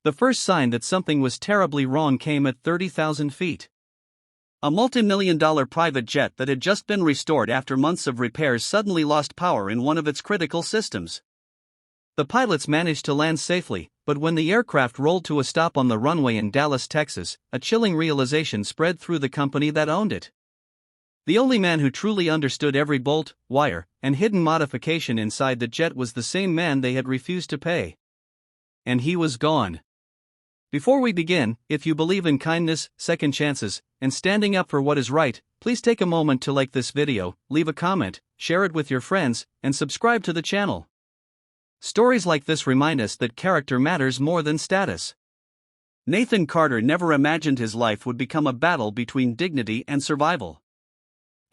The first sign that something was terribly wrong came at 30,000 feet. A multimillion-dollar private jet that had just been restored after months of repairs suddenly lost power in one of its critical systems. The pilots managed to land safely, but when the aircraft rolled to a stop on the runway in Dallas, Texas, a chilling realization spread through the company that owned it. The only man who truly understood every bolt, wire, and hidden modification inside the jet was the same man they had refused to pay. And he was gone. Before we begin, if you believe in kindness, second chances, and standing up for what is right, please take a moment to like this video, leave a comment, share it with your friends, and subscribe to the channel. Stories like this remind us that character matters more than status. Nathan Carter never imagined his life would become a battle between dignity and survival.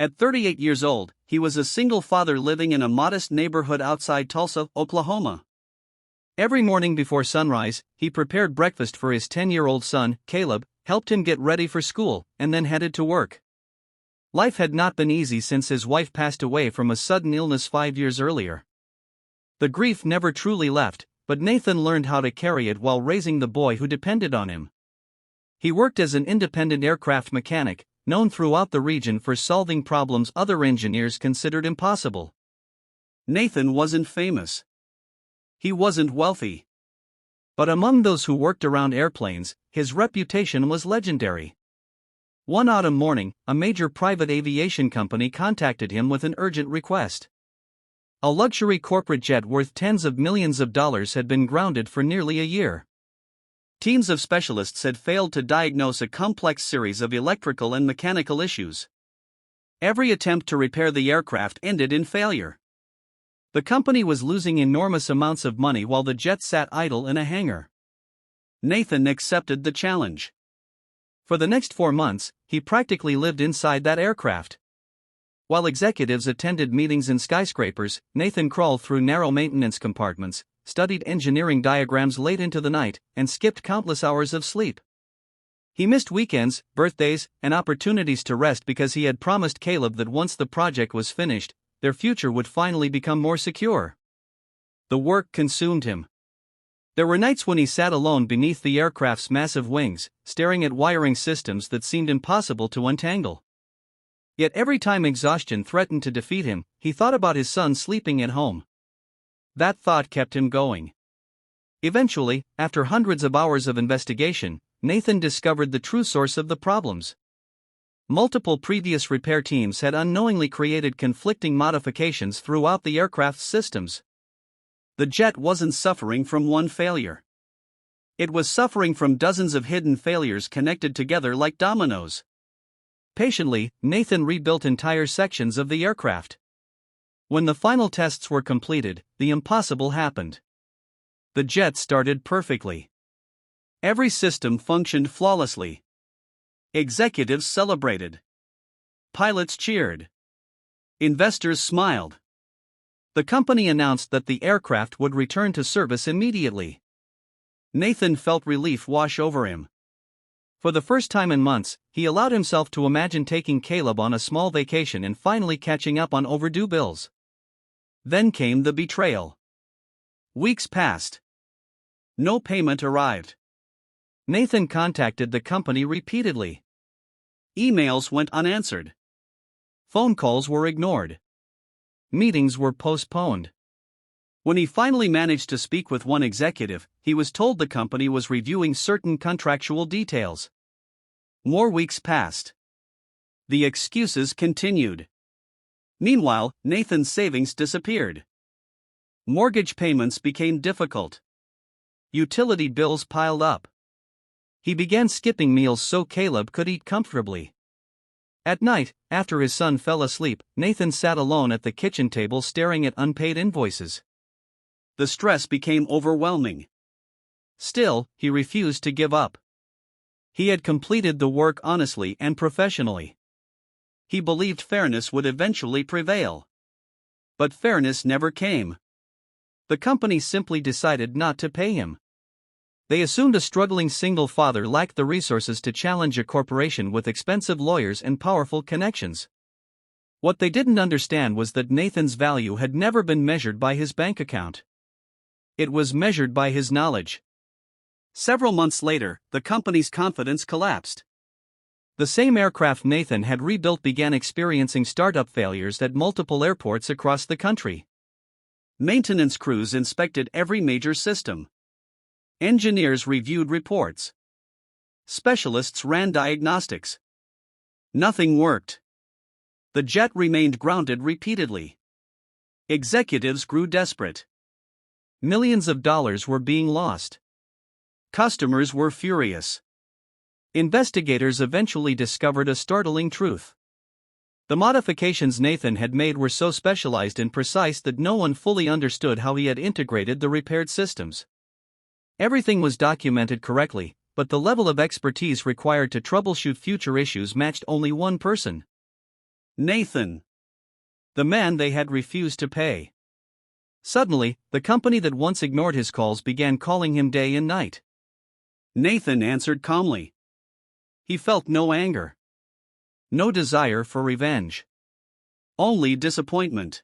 At 38 years old, he was a single father living in a modest neighborhood outside Tulsa, Oklahoma. Every morning before sunrise, he prepared breakfast for his 10-year-old son, Caleb, helped him get ready for school, and then headed to work. Life had not been easy since his wife passed away from a sudden illness 5 years earlier. The grief never truly left, but Nathan learned how to carry it while raising the boy who depended on him. He worked as an independent aircraft mechanic, known throughout the region for solving problems other engineers considered impossible. Nathan wasn't famous. He wasn't wealthy. But among those who worked around airplanes, his reputation was legendary. One autumn morning, a major private aviation company contacted him with an urgent request. A luxury corporate jet worth tens of millions of dollars had been grounded for nearly a year. Teams of specialists had failed to diagnose a complex series of electrical and mechanical issues. Every attempt to repair the aircraft ended in failure. The company was losing enormous amounts of money while the jet sat idle in a hangar. Nathan accepted the challenge. For the next 4 months, he practically lived inside that aircraft. While executives attended meetings in skyscrapers, Nathan crawled through narrow maintenance compartments, studied engineering diagrams late into the night, and skipped countless hours of sleep. He missed weekends, birthdays, and opportunities to rest because he had promised Caleb that once the project was finished, their future would finally become more secure. The work consumed him. There were nights when he sat alone beneath the aircraft's massive wings, staring at wiring systems that seemed impossible to untangle. Yet every time exhaustion threatened to defeat him, he thought about his son sleeping at home. That thought kept him going. Eventually, after hundreds of hours of investigation, Nathan discovered the true source of the problems. Multiple previous repair teams had unknowingly created conflicting modifications throughout the aircraft's systems. The jet wasn't suffering from one failure. It was suffering from dozens of hidden failures connected together like dominoes. Patiently, Nathan rebuilt entire sections of the aircraft. When the final tests were completed, the impossible happened. The jet started perfectly. Every system functioned flawlessly. Executives celebrated. Pilots cheered. Investors smiled. The company announced that the aircraft would return to service immediately. Nathan felt relief wash over him. For the first time in months, he allowed himself to imagine taking Caleb on a small vacation and finally catching up on overdue bills. Then came the betrayal. Weeks passed. No payment arrived. Nathan contacted the company repeatedly. Emails went unanswered. Phone calls were ignored. Meetings were postponed. When he finally managed to speak with one executive, he was told the company was reviewing certain contractual details. More weeks passed. The excuses continued. Meanwhile, Nathan's savings disappeared. Mortgage payments became difficult. Utility bills piled up. He began skipping meals so Caleb could eat comfortably. At night, after his son fell asleep, Nathan sat alone at the kitchen table staring at unpaid invoices. The stress became overwhelming. Still, he refused to give up. He had completed the work honestly and professionally. He believed fairness would eventually prevail. But fairness never came. The company simply decided not to pay him. They assumed a struggling single father lacked the resources to challenge a corporation with expensive lawyers and powerful connections. What they didn't understand was that Nathan's value had never been measured by his bank account. It was measured by his knowledge. Several months later, the company's confidence collapsed. The same aircraft Nathan had rebuilt began experiencing startup failures at multiple airports across the country. Maintenance crews inspected every major system. Engineers reviewed reports. Specialists ran diagnostics. Nothing worked. The jet remained grounded repeatedly. Executives grew desperate. Millions of dollars were being lost. Customers were furious. Investigators eventually discovered a startling truth. The modifications Nathan had made were so specialized and precise that no one fully understood how he had integrated the repaired systems. Everything was documented correctly, but the level of expertise required to troubleshoot future issues matched only one person: Nathan, the man they had refused to pay. Suddenly, the company that once ignored his calls began calling him day and night. Nathan answered calmly. He felt no anger. No desire for revenge. Only disappointment.